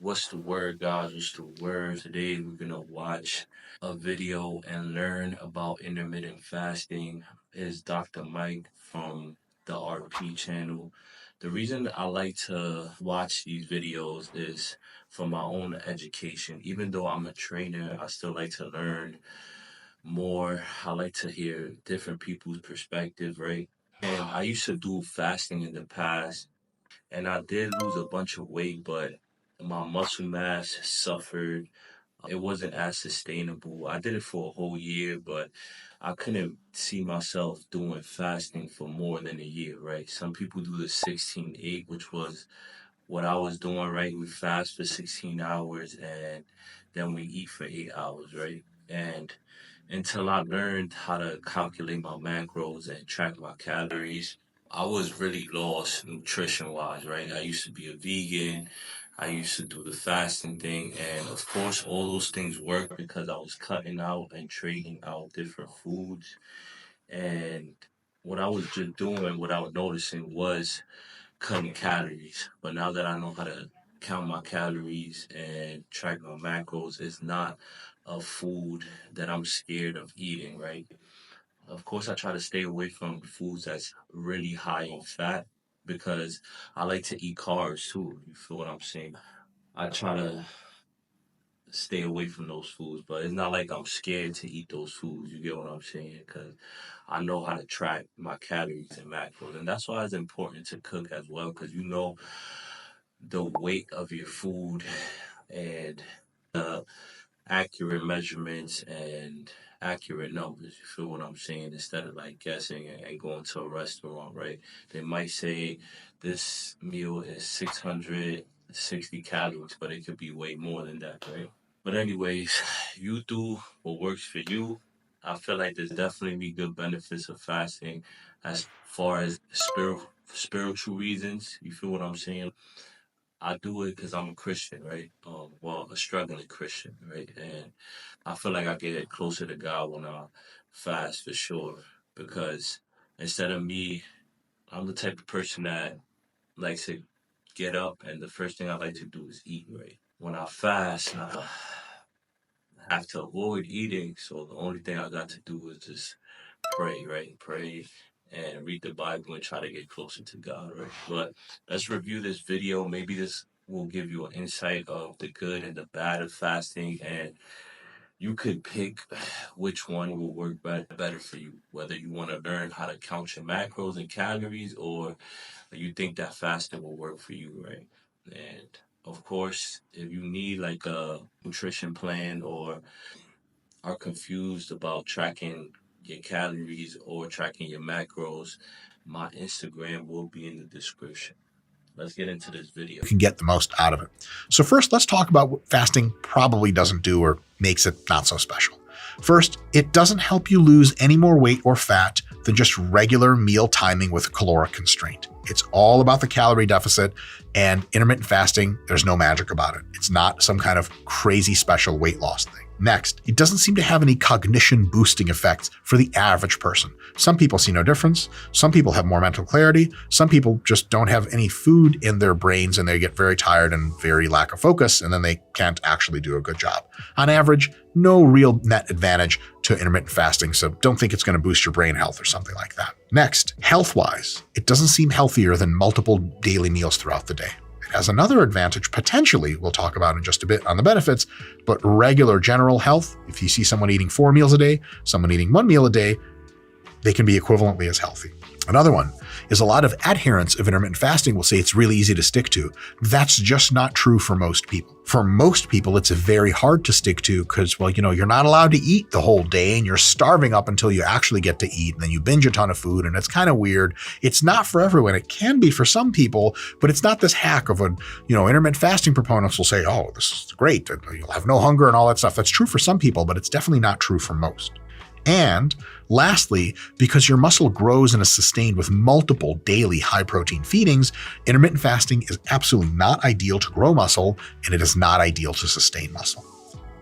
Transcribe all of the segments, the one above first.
What's the word, guys? What's the word? Today we're gonna watch a video and learn about intermittent fasting. Is Dr. Mike from the RP channel. The reason I like to watch these videos is for my own education. Even though I'm a trainer, I still like to learn more. I like to hear different people's perspective, right? And I used to do fasting in the past and I did lose a bunch of weight, but my muscle mass suffered. It wasn't as sustainable. I did it for a whole year, but I couldn't see myself doing fasting for more than a year, right? Some people do the 16-8, which was what I was doing, right? We fast for 16 hours and then we eat for 8 hours, right? And until I learned how to calculate my macros and track my calories, I was really lost nutrition wise, right? I used to be a vegan. I used to do the fasting thing. And of course, all those things worked because I was cutting out and trading out different foods. And what I was just doing without noticing was cutting calories. But now that I know how to count my calories and track my macros, it's not a food that I'm scared of eating, right? Of course, I try to stay away from foods that's really high in fat because I like to eat carbs too. You feel what I'm saying? I try to stay away from those foods, but it's not like I'm scared to eat those foods. You get what I'm saying? Because I know how to track my calories and macros, and that's why it's important to cook as well. Because you know the weight of your food and the accurate measurements and accurate numbers. You feel what I'm saying? Instead of like guessing and going to a restaurant, right? They might say this meal is 660 calories, but it could be way more than that, right? But anyways, you do what works for you. I feel like there's definitely good benefits of fasting as far as spiritual reasons. You feel what I'm saying? I do it because I'm a Christian, right? Well, a struggling Christian, right? And I feel like I get closer to God when I fast for sure. Because instead of me, I'm the type of person that likes to get up and the first thing I like to do is eat, right? When I fast, I have to avoid eating. So the only thing I got to do is just pray, right? Pray and read the Bible and try to get closer to God, right? But let's review this video. Maybe this will give you an insight of the good and the bad of fasting, and you could pick which one will work better for you. Whether you want to learn how to count your macros and calories, or you think that fasting will work for you, right? And of course, if you need like a nutrition plan or are confused about tracking your calories or tracking your macros, my Instagram will be in the description. Let's get into this video. You can get the most out of it. So first, let's talk about what fasting probably doesn't do or makes it not so special. First, it doesn't help you lose any more weight or fat than just regular meal timing with a caloric constraint. It's all about the calorie deficit, and intermittent fasting, there's no magic about it. It's not some kind of crazy special weight loss thing. Next, it doesn't seem to have any cognition boosting effects for the average person. Some people see no difference. Some people have more mental clarity. Some people just don't have any food in their brains and they get very tired and very lack of focus, and then they can't actually do a good job. On average, no real net advantage to intermittent fasting, so don't think it's going to boost your brain health or something like that. Next, health-wise, it doesn't seem healthier than multiple daily meals throughout the day. It has another advantage, potentially, we'll talk about in just a bit on the benefits, but regular general health, if you see someone eating 4 meals a day, someone eating 1 meal a day, they can be equivalently as healthy. Another one is a lot of adherents of intermittent fasting will say it's really easy to stick to. That's just not true for most people. For most people, it's very hard to stick to because, well, you're not allowed to eat the whole day and you're starving up until you actually get to eat, and then you binge a ton of food, and it's kind of weird. It's not for everyone. It can be for some people, but it's not this hack of intermittent fasting proponents will say, oh, this is great. You'll have no hunger and all that stuff. That's true for some people, but it's definitely not true for most. And lastly, because your muscle grows and is sustained with multiple daily high protein feedings, intermittent fasting is absolutely not ideal to grow muscle, and it is not ideal to sustain muscle.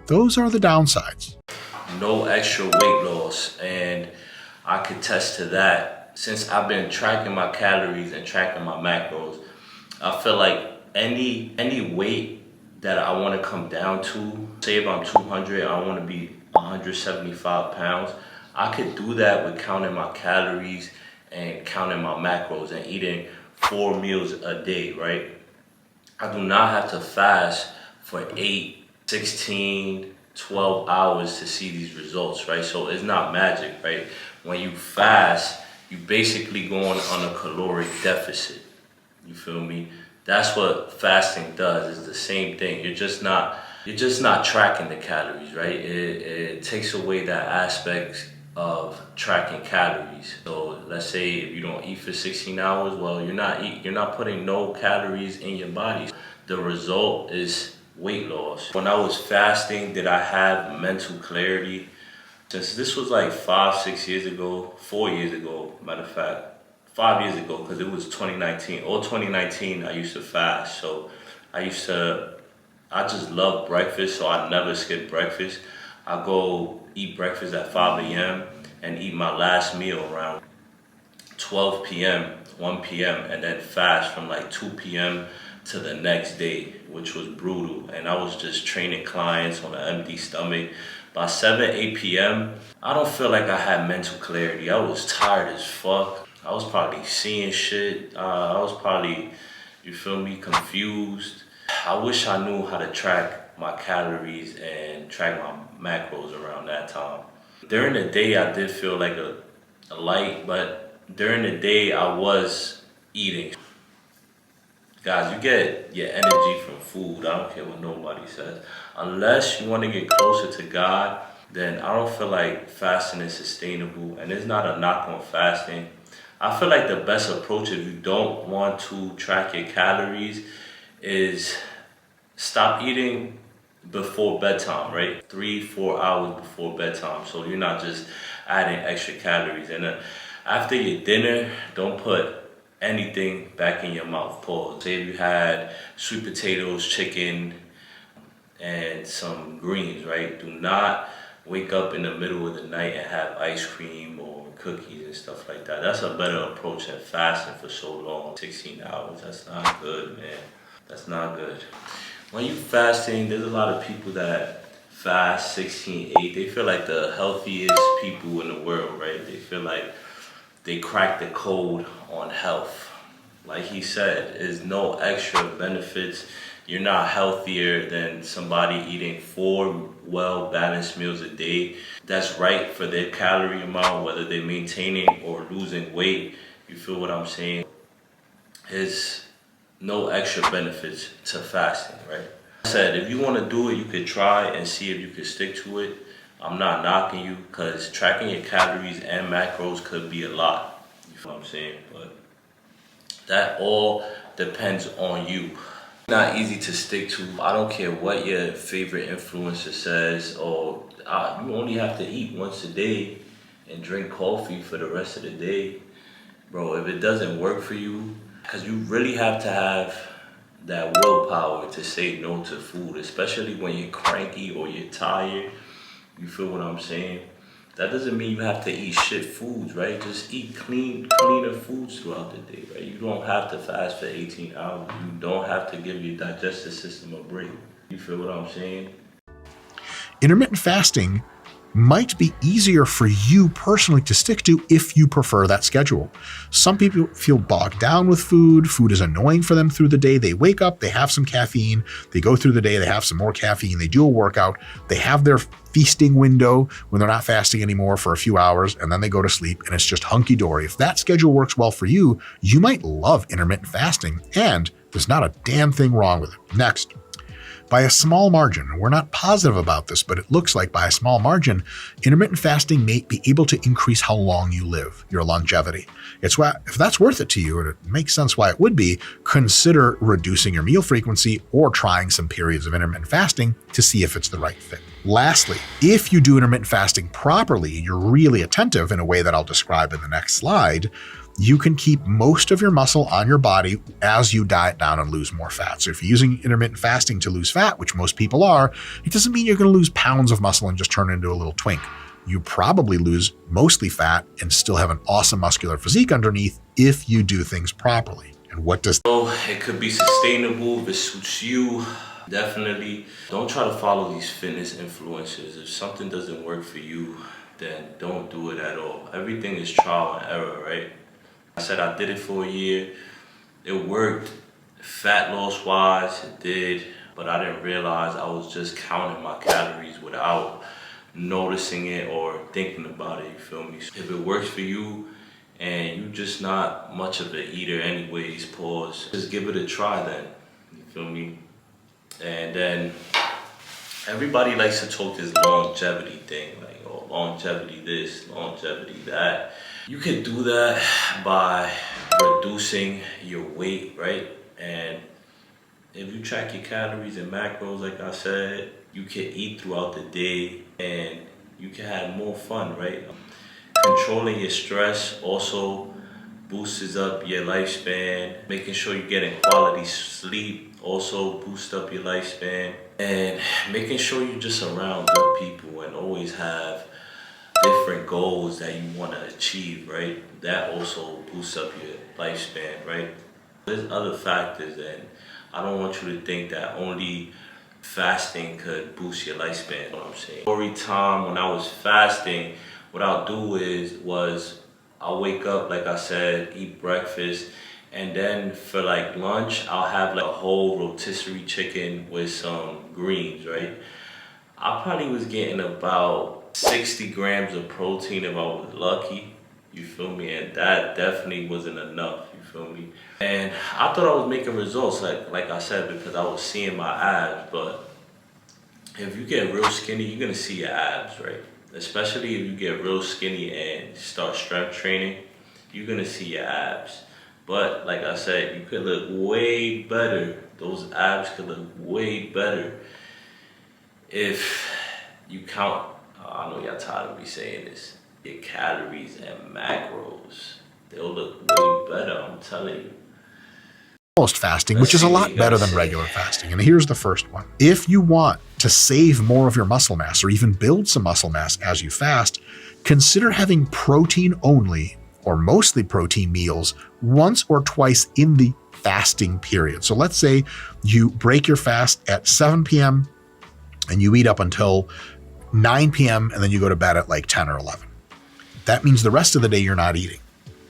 Those are the downsides. No extra weight loss, and I could test to that. Since I've been tracking my calories and tracking my macros, I feel like any weight that I want to come down to. Say if I'm 200, I want to be 175 pounds. I could do that with counting my calories and counting my macros and eating 4 meals a day, right? I do not have to fast for 8, 16, 12 hours to see these results, right? So it's not magic, right? When you fast, you basically going on a caloric deficit. You feel me? That's what fasting does. It's the same thing. You're just not tracking the calories, right? It takes away that aspect of tracking calories. So let's say if you don't eat for 16 hours, well, you're not putting no calories in your body. The result is weight loss. When I was fasting, did I have mental clarity? Since this was like 5, 6 years ago, 4 years ago, matter of fact, 5 years ago, because it was 2019. All 2019, I used to fast. So I just love breakfast, so I never skip breakfast. I go eat breakfast at 5 a.m. and eat my last meal around 12 p.m., 1 p.m., and then fast from like 2 p.m. to the next day, which was brutal. And I was just training clients on an empty stomach. By 7, 8 p.m., I don't feel like I had mental clarity. I was tired as fuck. I was probably seeing shit. I was probably, you feel me, confused. I wish I knew how to track my calories and track my macros around that time. During the day, I did feel like a light, but during the day, I was eating. Guys, you get your energy from food. I don't care what nobody says. Unless you want to get closer to God, then I don't feel like fasting is sustainable. And it's not a knock on fasting. I feel like the best approach if you don't want to track your calories is stop eating before bedtime, right? 3, 4 hours before bedtime. So you're not just adding extra calories. And then after your dinner, don't put anything back in your mouth. Pause. Say if you had sweet potatoes, chicken, and some greens, right? Do not wake up in the middle of the night and have ice cream or cookies and stuff like that. That's a better approach than fasting for so long. 16 hours, that's not good, man. That's not good. When you fasting, there's a lot of people that fast 16/8. They feel like the healthiest people in the world, right? They feel like they cracked the code on health. Like he said, there's no extra benefits. You're not healthier than somebody eating 4 well-balanced meals a day. That's right for their calorie amount, whether they're maintaining or losing weight. You feel what I'm saying? There's no extra benefits to fasting, right? I said, if you want to do it, you could try and see if you could stick to it. I'm not knocking you because tracking your calories and macros could be a lot. You feel what I'm saying? But that all depends on you. Not easy to stick to. I don't care what your favorite influencer says, or you only have to eat once a day and drink coffee for the rest of the day. Bro, if it doesn't work for you, because you really have to have that willpower to say no to food, especially when you're cranky or you're tired. You feel what I'm saying? That doesn't mean you have to eat shit foods, right? Just eat cleaner foods throughout the day, right? You don't have to fast for 18 hours. You don't have to give your digestive system a break. You feel what I'm saying? Intermittent fasting might be easier for you personally to stick to if you prefer that schedule. Some people feel bogged down with food. Food is annoying for them through the day. They wake up, they have some caffeine, they go through the day, they have some more caffeine, they do a workout, they have their feasting window when they're not fasting anymore for a few hours, and then they go to sleep and it's just hunky-dory. If that schedule works well for you, you might love intermittent fasting, and there's not a damn thing wrong with it. Next. By a small margin, we're not positive about this, but it looks like by a small margin, intermittent fasting may be able to increase how long you live, your longevity. If that's worth it to you, and it makes sense why it would be, consider reducing your meal frequency or trying some periods of intermittent fasting to see if it's the right fit. Lastly, if you do intermittent fasting properly, you're really attentive in a way that I'll describe in the next slide, you can keep most of your muscle on your body as you diet down and lose more fat. So if you're using intermittent fasting to lose fat, which most people are, it doesn't mean you're going to lose pounds of muscle and just turn into a little twink. You probably lose mostly fat and still have an awesome muscular physique underneath if you do things properly. And what does... So it could be sustainable if it suits you. Definitely don't try to follow these fitness influencers. If something doesn't work for you, then don't do it at all. Everything is trial and error, right? I said I did it for a year. It worked fat loss wise, it did, but I didn't realize I was just counting my calories without noticing it or thinking about it, you feel me? If it works for you and you're just not much of an eater anyways, pause, just give it a try then, you feel me? And then everybody likes to talk this longevity thing, like, oh, longevity this, longevity that. You can do that by reducing your weight, right? And if you track your calories and macros, like I said, you can eat throughout the day and you can have more fun, right? Controlling your stress also boosts up your lifespan. Making sure you're getting quality sleep also boosts up your lifespan. And making sure you're just around good people and always have different goals that you want to achieve, right? That also boosts up your lifespan, right? There's other factors, and I don't want you to think that only fasting could boost your lifespan, you know what I'm saying? Every time when I was fasting, what I'll do was I'll wake up, like I said, eat breakfast, and then for like lunch, I'll have like a whole rotisserie chicken with some greens, right? I probably was getting about 60 grams of protein if I was lucky, you feel me? And that definitely wasn't enough, you feel me? And I thought I was making results, like I said, because I was seeing my abs, but if you get real skinny, you're gonna see your abs, right? Especially if you get real skinny and start strength training, you're gonna see your abs. But like I said, you could look way better. Those abs could look way better if you count, I know y'all tired of me saying this, your calories and macros. They'll look way better, I'm telling you. Almost fasting, which is a lot better than regular fasting. And here's the first one. If you want to save more of your muscle mass or even build some muscle mass as you fast, consider having protein only or mostly protein meals once or twice in the fasting period. So let's say you break your fast at 7 p.m. and you eat up until 9 p.m. and then you go to bed at like 10 or 11. That means the rest of the day you're not eating.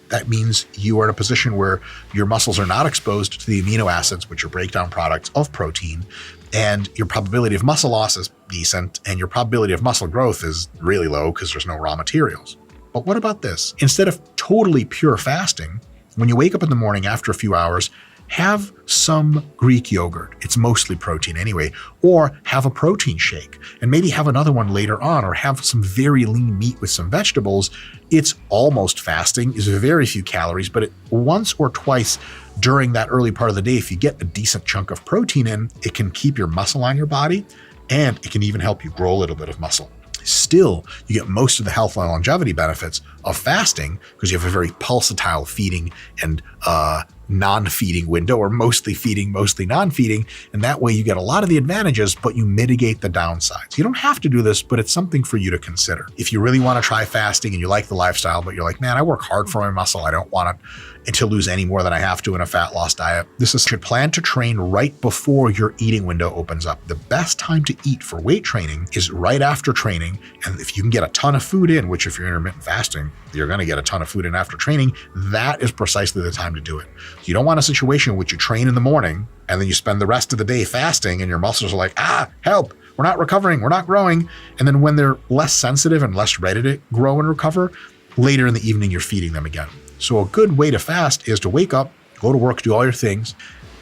That means you are in a position where your muscles are not exposed to the amino acids, which are breakdown products of protein, and your probability of muscle loss is decent, and your probability of muscle growth is really low because there's no raw materials. But what about this? Instead of totally pure fasting, when you wake up in the morning after a few hours, have some Greek yogurt. It's mostly protein anyway, or have a protein shake and maybe have another one later on, or have some very lean meat with some vegetables. It's almost fasting, is very few calories, but once or twice during that early part of the day, if you get a decent chunk of protein in, it can keep your muscle on your body and it can even help you grow a little bit of muscle. Still, you get most of the health and longevity benefits of fasting because you have a very pulsatile feeding and non-feeding window, or mostly feeding, mostly non-feeding. And that way you get a lot of the advantages, but you mitigate the downsides. You don't have to do this, but it's something for you to consider. If you really want to try fasting and you like the lifestyle, but you're like, man, I work hard for my muscle. I don't want to lose any more than I have to in a fat loss diet. You should plan to train right before your eating window opens up. The best time to eat for weight training is right after training. And if you can get a ton of food in, which if you're intermittent fasting, you're going to get a ton of food in after training, that is precisely the time to do it. You don't want a situation in which you train in the morning and then you spend the rest of the day fasting and your muscles are like, help, we're not recovering, we're not growing. And then when they're less sensitive and less ready to grow and recover, later in the evening, you're feeding them again. So a good way to fast is to wake up, go to work, do all your things,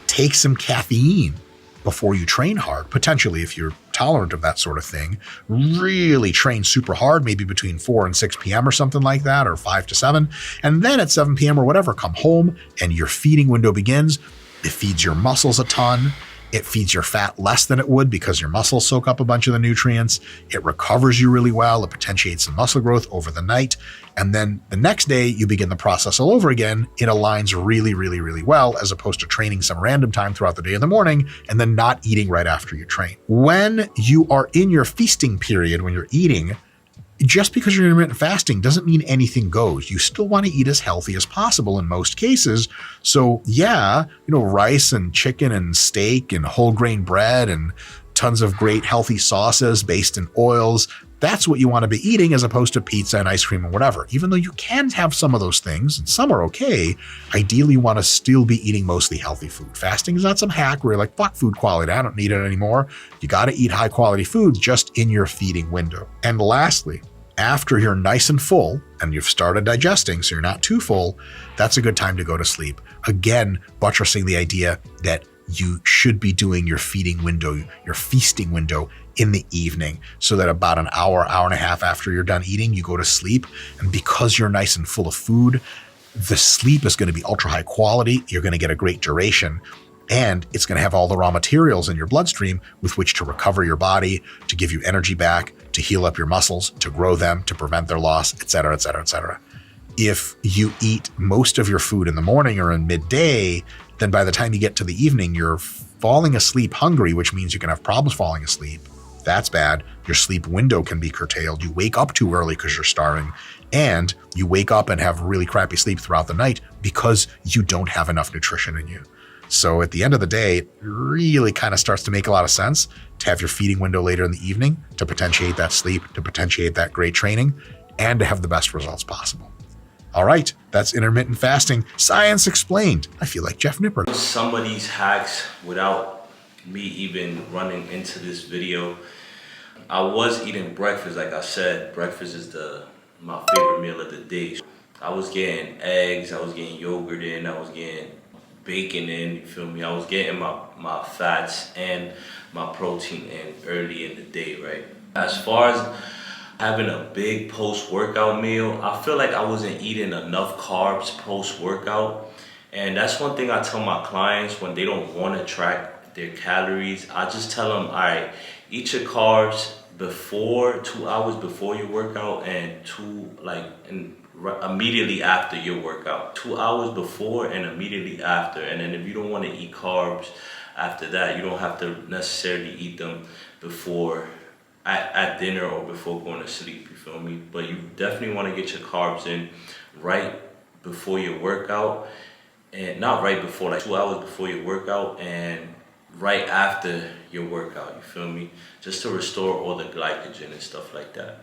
take some caffeine before you train hard, potentially if you're tolerant of that sort of thing, really train super hard, maybe between 4 and 6 p.m. or something like that, or 5 to 7. And then at 7 p.m. or whatever, come home and your feeding window begins. It feeds your muscles a ton. It feeds your fat less than it would because your muscles soak up a bunch of the nutrients. It recovers you really well. It potentiates some muscle growth over the night. And then the next day, you begin the process all over again. It aligns really, really, really well, as opposed to training some random time throughout the day in the morning and then not eating right after you train. When you are in your feasting period, when you're eating, Just because you're intermittent fasting doesn't mean anything goes. You still want to eat as healthy as possible in most cases. So yeah, rice and chicken and steak and whole grain bread and tons of great healthy sauces based in oils. That's what you want to be eating as opposed to pizza and ice cream and whatever. Even though you can have some of those things and some are okay, ideally you want to still be eating mostly healthy food. Fasting is not some hack where you're like, fuck food quality, I don't need it anymore. You got to eat high quality foods just in your feeding window. And lastly, after you're nice and full and you've started digesting, so you're not too full, that's a good time to go to sleep. Again, buttressing the idea that you should be doing your feeding window, your feasting window in the evening, so that about an hour and a half after you're done eating, you go to sleep. And because you're nice and full of food, the sleep is going to be ultra high quality. You're going to get a great duration. And it's going to have all the raw materials in your bloodstream with which to recover your body, to give you energy back, to heal up your muscles, to grow them, to prevent their loss, et cetera, et cetera, et cetera. If you eat most of your food in the morning or in midday, then by the time you get to the evening, you're falling asleep hungry, which means you can have problems falling asleep. That's bad. Your sleep window can be curtailed. You wake up too early because you're starving, and you wake up and have really crappy sleep throughout the night because you don't have enough nutrition in you. So at the end of the day, it really kind of starts to make a lot of sense to have your feeding window later in the evening to potentiate that sleep, to potentiate that great training, and to have the best results possible. All right, that's intermittent fasting. Science explained. I feel like Jeff Nippert. Some of these hacks, without me even running into this video, I was eating breakfast. Like I said, breakfast is my favorite meal of the day. I was getting eggs, I was getting yogurt in, I was getting bacon in, you feel me? I was getting my fats and my protein in early in the day, right? As far as having a big post-workout meal, I feel like I wasn't eating enough carbs post-workout. And that's one thing I tell my clients when they don't want to track their calories. I just tell them, all right, eat your carbs before, 2 hours before your workout, and immediately after your workout. 2 hours before and immediately after. And then if you don't want to eat carbs after that, you don't have to necessarily eat them before at dinner or before going to sleep, you feel me? But you definitely want to get your carbs in right before your workout, and not right before, like 2 hours before your workout, and right after your workout, you feel me? Just to restore all the glycogen and stuff like that.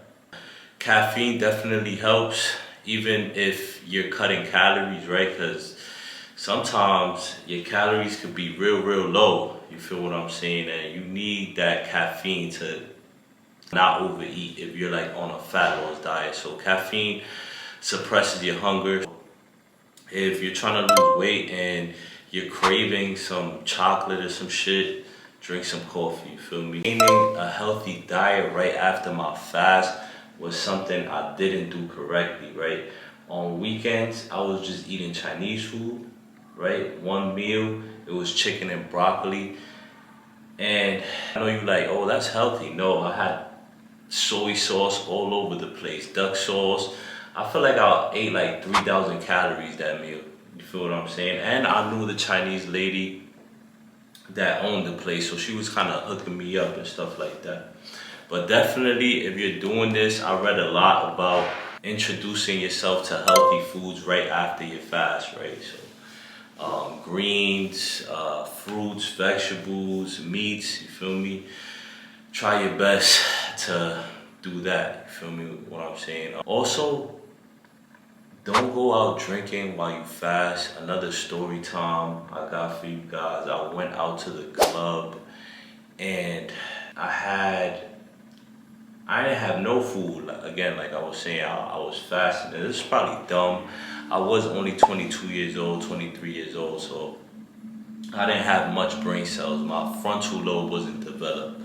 Caffeine definitely helps, even if you're cutting calories, right? Because sometimes your calories could be real low, you feel what I'm saying? And you need that caffeine to not overeat if you're like on a fat loss diet. So caffeine suppresses your hunger. If you're trying to lose weight and you're craving some chocolate or some shit, drink some coffee, you feel me? Maintaining a healthy diet right after my fast was something I didn't do correctly, right? On weekends, I was just eating Chinese food, right? One meal, it was chicken and broccoli. And I know you're like, oh, that's healthy. No, I had soy sauce all over the place, duck sauce. I feel like I ate like 3,000 calories that meal. You feel what I'm saying? And I knew the Chinese lady that owned the place, so she was kind of hooking me up and stuff like that. But definitely, if you're doing this, I read a lot about introducing yourself to healthy foods right after your fast, right? So greens, fruits, vegetables, meats, you feel me? Try your best to do that, you feel me, what I'm saying? Also, don't go out drinking while you fast. Another story time I got for you guys. I went out to the club and I didn't have no food. Again, like I was saying, I was fasting. And this is probably dumb. I was only 22 years old, 23 years old, so I didn't have much brain cells. My frontal lobe wasn't developed.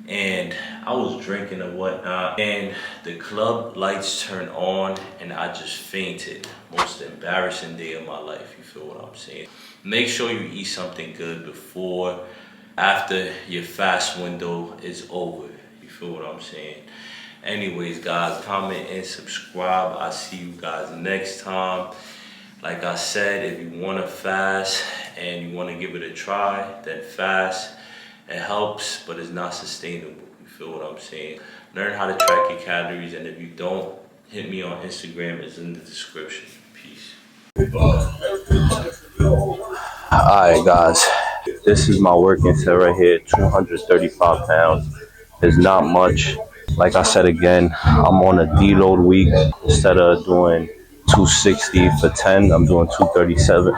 And I was drinking and whatnot, and the club lights turned on and I just fainted. Most embarrassing day of my life, you feel what I'm saying? Make sure you eat something good before, after your fast window is over. You feel what I'm saying? Anyways, guys, comment and subscribe. I'll see you guys next time. Like I said, if you want to fast and you want to give it a try, then fast. It helps, but it's not sustainable. You feel what I'm saying? Learn how to track your calories, and if you don't, hit me on Instagram. It's in the description. Peace. Alright guys, this is my working set right here, 235 pounds. It's not much. Like I said again, I'm on a deload week. Instead of doing 260 for 10, I'm doing 237,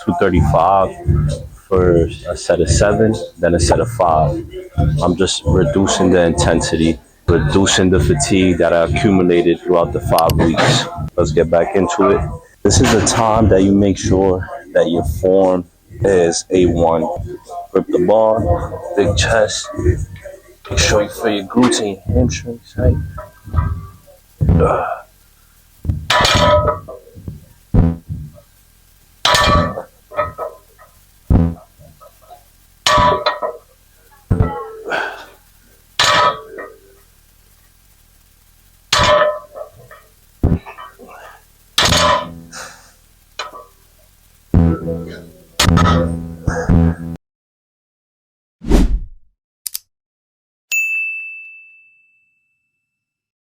235 for a set of 7, then a set of 5. I'm just reducing the intensity, reducing the fatigue that I accumulated throughout the 5 weeks. Let's get back into it. This is the time that you make sure that your form is A1. Grip the bar, big chest. Make sure you feel your glutes and your hamstrings, right?